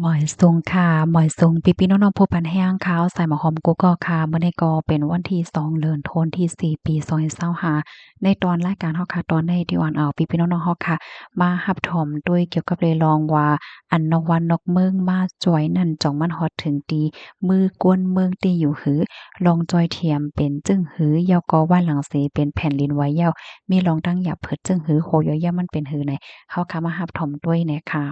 หมอยซุงค่ะหมอยซุงพี่ๆน้องๆผู้พันแห้งขาวใส่หมอหอมกุ๊กก็ค่ะมื้อนี้ก็เป็นวันที่2เดือนธันวาคมที่4ปี2025ในตอนรายการเฮาค่ะตอนในที่อ่อนเอาพี่ๆน้องๆเฮาค่ะมารับชมด้วยเกี่ยวกับเรื่องรองว่าอันนกวันนกเมืองมาจ่อยนั่นจ่องมันฮอดถึงตีมือกวนเมืองตีอยู่หือลองจอยเทียมเป็นจึ้งหือยอก็ว่าหลังเสเป็นแผ่นดินไหวยาวมีลองตั้งหยับเพิดจึ้งหือโหยอย่ามันเป็นหือไหนเฮาค่ะมารับชมด้วยแน่ค่ะ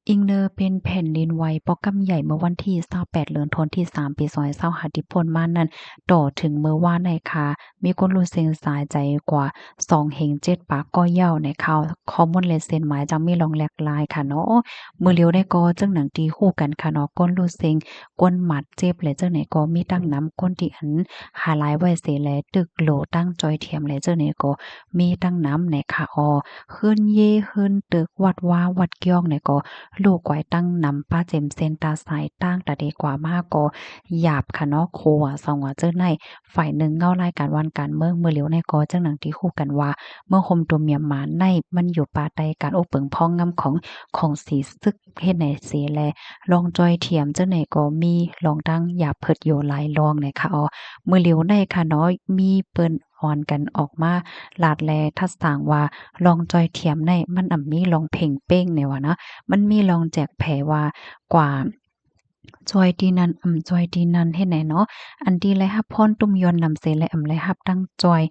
อิงเนอร์เป็นแผ่นดินไหวปอกกำใหญ่เมื่อวันที่28เดือนธันวาคมที่3ปี2025ที่ผ่านมานั้นต่อถึงเมื่อวานในค่ะมีคนรู้เซ็งสายใจกว่า2เฮง7ปากก็เหย้าในข่าวข้อมูลเลเซ็นหมายจังมีรองแหลกหลายค่ะเนาะมื้อเลียวได้ก็จังหนังตีคู่กันค่ะเนาะก้นรู้เซ็งก้นหมัดเจ็บและจังไหนก็มีตั้งน้ำก้นที่อันหาหลายไว้เสแลตึกโหลตั้งจอยเทียมและจังไหนก็มีตั้งน้ำในค่ะขึ้นเย่ขึ้นตึกวัดว้าวัดเกี้ยงเนี่ยก็ ลูกไว้ตั้งนำป้าเจมเซนตาสายตั้งแต่เดกว่ามากก็หยาบค่ะเนาะโคอ่ะสองว่าเจ้าในฝ่ายหนึ่งเงารายการวันการเมืองเมื่อเหลียวในก็จังหนังที่คู่กันว่าเมื่อคมตัวเมียหมาในมันอยู่ป่าใดการโอ้เปิงพ้องงำของสีซึกเฮ็ดในเสแลลองจอยเทียมเจ้าไหนก็มีลองตั้งหยาบเพิดโยหลายลองเนี่ยค่ะเมื่อเหลียวในค่ะเนาะมีเปิ้นออนกันออกมาลาดแลทัดสางว่าลองจอยเทียมในมันมีลองเพ่งเป้งเนี่ยว่านะ มันมีรองแจกแผว่ากว่าจอยดีนั้นจอยดีนั้นเฮ็ดไหนเนาะอันที่แลรับพรตุ้มยอนนำเสและแลรับตั้งจอย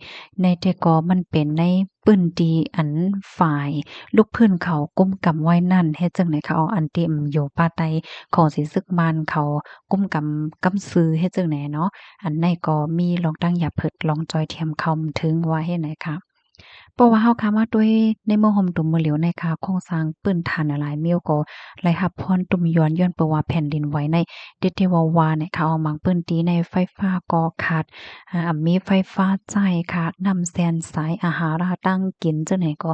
ในแต่ก็มันเป็นในปึ้นที่อันฝ่ายลูกพื้นเขาก้มกำไว้นั่นเฮ็ดจั่งใดคะอันที่อยู่ป่าใต้ของสิซึกมานเขาก้มกำซื้อเฮ็ดจั่งใดเนาะอันในก็มีลองตั้งอย่าเพิดลองจอยเทียมคำถึงว่าเฮ็ดไหนคะ เพราะว่าเฮาคามาด้วยในเมืองห่มตุ่มเมือเหลียวในค่ะโครงสร้างปื้นฐานหลายๆเมียวก็ไหลรับพรตุ่มย้อนเปนว่าแผ่นดินไหวในเดะที่ว่าเนี่ยค่ะเอามังปื้นตีในไฟฟ้าก็ขาดมีไฟฟ้าใช้ขาดน้ำแซนสายอาหารราตั้งกินจังไหนก็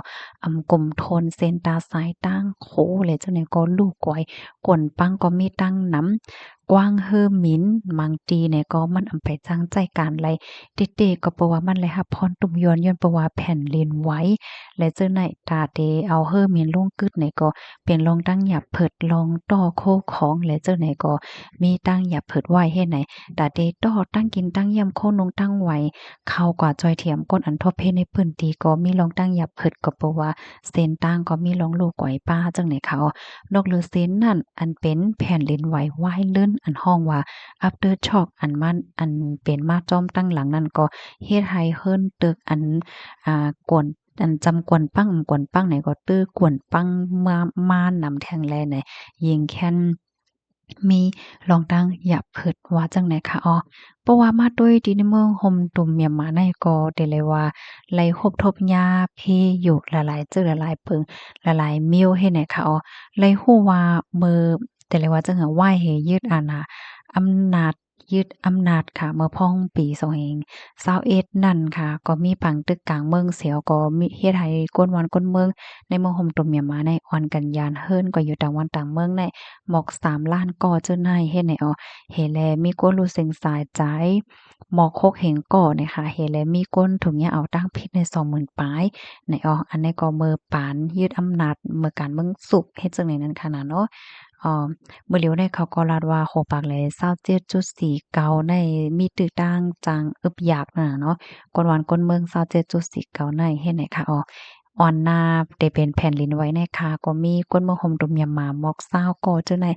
กลมทนเส้นตาสายตั้งโคเลยจังไหนก็ลูกก้อยกวนปังก็มีตั้งน้ำกว้างเฮ่อหมินมังตีเนี่ยก็มันไปจังใจการไล เตๆก็เพราะว่ามันเลยรับพรตุ่มย้อนเพราะว่าแผ่นดินไหวและเจ้าไหนตาเตเอาเฮ่อเมียนลงกึดไหนก็เป็นลองตั้งหยับเพิดลองต่อโคของและเจ้าไหนก็มีตั้งหยับเพิดไหวเฮ็ดไหนตาเตต่อตั้งกินตั้งยำโคนงตั้งไหวเข้ากว่าจอยเทียมก้นอันทบเพในพื้นที่ก็มีลองตั้งหยับเพิดก็เพราะว่าเส้นตั้งก็มีลองลูกก๋อยป้าจังไหนเขานอกเหลือเส้นนั่นอันเป็นแผ่นดินไหวไหวเลื่อนอันห้องว่า after shock อันมันอันเป็นมาจอมตั้งหลังนั่นก็เฮ็ดให้เฮิรนตึกอันกวนอันจำกวนปังกวนปังไหนก็ตื้อกวนปังมานำแทงแลไหนยิงแค่นมีลองตั้งอย่าเพิดว่าจังไหนคะเพราะว่ามาด้วยที่ในเมืองห่มตุ่มเมียนมาในก็ได้เลยว่าไหลคบทบยาเพอยู่หลายๆจื้อหลายๆเพิงหลายๆมิ้วเฮ็ดไหนคะเลยฮู้ว่ามือแต่เลยว่าจังว่าไหว้ให้ยืดอาณา อำนาจยึดอำนาจค่ะเมื่อพ้องปี2021นั่นค่ะก็มีปังตึกกลางเมืองเสียวก็มีเฮ็ดให้กวนวันกวนเมืองในเมืองห่มตุ่มเมียนมาในอ่อนกันยานเฮิรนก็อยู่ต่างวันต่างเมืองในหมอก3ล้านก่อเจ้าในเฮ็ดให้เฮแลมีกวนรู้สึงสายใจหมอก6เหงก่อเนี่ยค่ะเฮแลมีก้นถุงยาเอาตั้งพิษใน20,000ปลายในอันนี้ก็มือปานยึดอำนาจเมื่อการเมืองสุกเฮ็ดจังได๋นั้นค่ะน่ะเนาะอ่า มื้อเหลียวได้เขาก็ลาดว่าโหปากแหล27.49ในมีตื้อต่างจังอึบอยากนั่นน่ะเนาะกวนหวานกวนเมือง27.49ในเฮ็ดไหนคะอ่อนนาได้เป็นแผ่นดินไหวในค่ะก็มีกวนเมืองห่มตุ่มยามหมาหมอก20ก่อเจ้าใน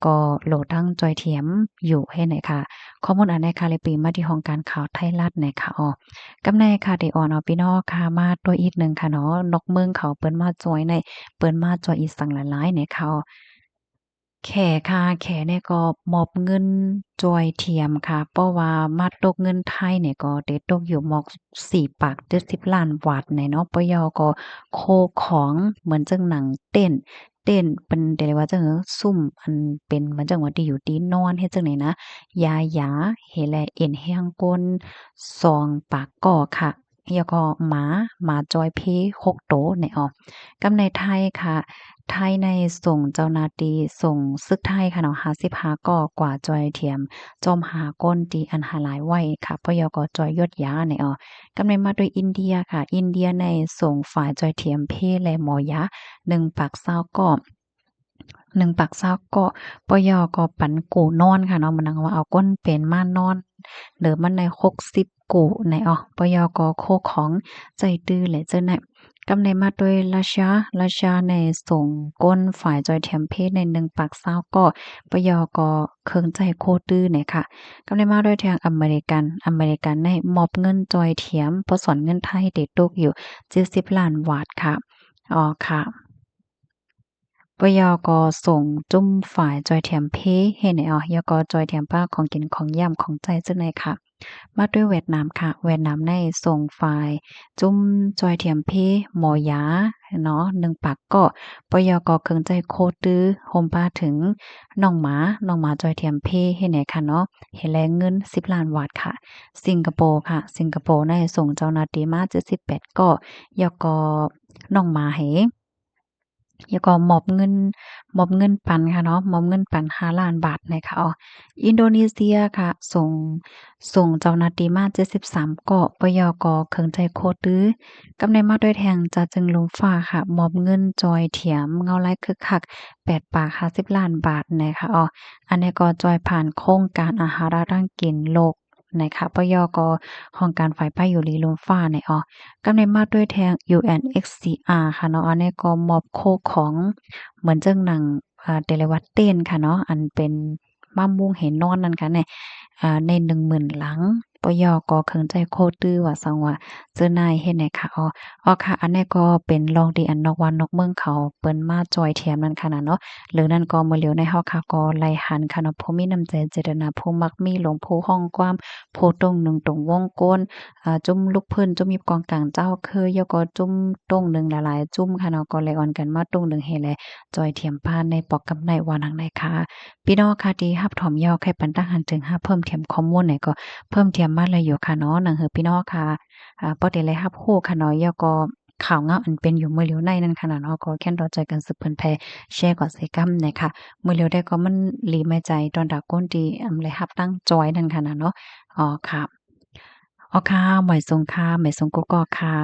ก็โหลทั้งจอยเทียมอยู่เฮ็ดไหนค่ะข้อมูลอันใดค่ะเลยปีมาที่ห้องการข่าวไทยรัฐไหนค่ะกำในค่ะได้อ่อนพี่น้องค่ะมาตัวอีกหนึ่งค่ะเนาะนกเมืองเขาเปิ้นมาจอยในเปิ้นมาจอยอีสังหลายๆในค่ะ แขค่ะแขเนี่ยก็มอบเงินจอยเทียมค่ะเพราะว่ามาตกเงินไทยเนี่ยก็ได้ตกอยู่หมอก4ปาก70,000,000 บาทเนี่ยเนาะปยก็โคของเหมือนจั่งหนังเต้นเป็นได้เรียกว่าจั่งซุ่มอันเป็นเหมือนจั่งว่าที่อยู่ที่นอนเฮ็ดจั่งใดนะยาหยาเห็นแลเอ็นแรงกล2ปากก้อค่ะแล้วก็หมาจอยเพ6โตเนี่ยกำในไทยค่ะ ไทยในส่งเจ้าหน้าที่ส่งซึกไทยค่ะเนาะ55ก่อกว่าจอยเทียมจอมหาก้นตีอันหาหลายไว้ค่ะปยกจอยยศยาเนี่ยกำเนิดมาโดยอินเดียค่ะอินเดียในส่งฝ่ายจอยเทียมเพและหมอยา1ปากเศร้าก็ 1ปากเศร้าก็ปยก็ปันกูนอนค่ะเนาะมันนังว่าเอาก้นเป็นม่านนอนหรือมันใน60กูในปยก็โคของใจตื้อแหละเจ้าน่ะกำในมาด้วยราชาในส่งก้นฝ่ายจอยเทียมเพศใน1ปากเศร้าก็ปยก็เคิงใจโคตื้อเนี่ยค่ะกำในมาด้วยทางอเมริกันในมอบเงินจอยเทียมเพราะสอนเงินไทยเด็ดตกอยู่70ล้านบาทค่ะค่ะ ปยกส่งจุ้มฝ่ายจอยเทียมเพเฮ็ดให้ยกจอยเทียมป้าของกินของย่ำของใจจังได๋ค่ะมาด้วยเวียดนามค่ะเวียดนามในส่งฝ่ายจุ้มจอยเทียมเพหมอยาเนาะ1ปากก็ปยกเครื่องใจโคตื้อโฮมป้าถึงน้องหมาจอยเทียมเพเฮ็ดให้ค่ะเนาะเฮ็ดแลเงิน10ล้านบาทค่ะสิงคโปร์ค่ะสิงคโปร์ในส่งเจ้าหน้าที่มา78ก็ยกน้องหมาให้ แล้วก็มอบเงินปันค่ะเนาะมอบเงินปัน5ล้านบาทนะคะอินโดนีเซียค่ะส่งเจ้าหน้าที่มา73เกาะปยกเครื่องใจโคตื้อกำในมาด้วยแทงจะจึงลมฟ้าค่ะมอบเงินจอยเถียมเงาไล่คึกคัก8ปาก50ล้านบาทนะคะอันนี้ก็จอยผ่านโครงการอาหารร่างกินโลกนะคะปยกของการฝ่ายป้ายอยู่ลีลมฟ้าในกำเนิดมาด้วยแทง UNHCR ค่ะเนาะอันนี้ก็มอบโคของเหมือนจั่งหนังเตเลวัดเต้นค่ะเนาะอันเป็นม้ามุงเห็นนอนนั่นค่ะในใน10,000หลังปยก็เคิงใจโคตื้อว่าซังว่าเจอนายเฮ็ดให้ค่ะค่ะอันนี้ก็เป็นลองดีอันนอกวันนอกเมืองเขาเปิ้นมาจอยแถมนั่นค่ะน่ะเนาะหรือนั่นก็มื้อเหลียวในเฮาค่ะก็ไล่หันค่ะเนาะผู้มีน้ำใจเจตนาผู้มักมีหลวงผู้ห้องความผู้ตรงหนึ่งตรงวงก้น จุ่มลูกเพิ่นจุ่มยิบกองกลางเจ้าเคยยก็จุ่มตรงหนึ่งหลายๆจุ่มค่ะเนาะก็เลยออนกันมาตรงหนึ่งเฮแลจอยเทียมพานในปอกกำในวานังในค่ะพี่น้องค่ะที่รับถอมยอไข่ปันตั้งหันถึงรับเพิ่มเทียมข้อมูลไหนก็เพิ่มเทียมมาเลยอยู่ค่ะเนาะหนังเฮอพี่น้องค่ะบ่ได้เลยรับรู้ค่ะเนาะยอก็ข่าวเงาอันเป็นอยู่มื้อเหลียวในนั่นค่ะเนาะก็แค่นรอใจกันสืบเพิ่นแพ่แชร์ก่อนใส่กำเนี่ยค่ะมื้อเหลียวได้ก็มันหลีไม่ใจตอนดากก้นที่เลยรับตั้งจอยนั่นค่ะน่ะเนาะค่ะ ค่ะหมวยสงค่ะหมวยสงกกอกค่ะ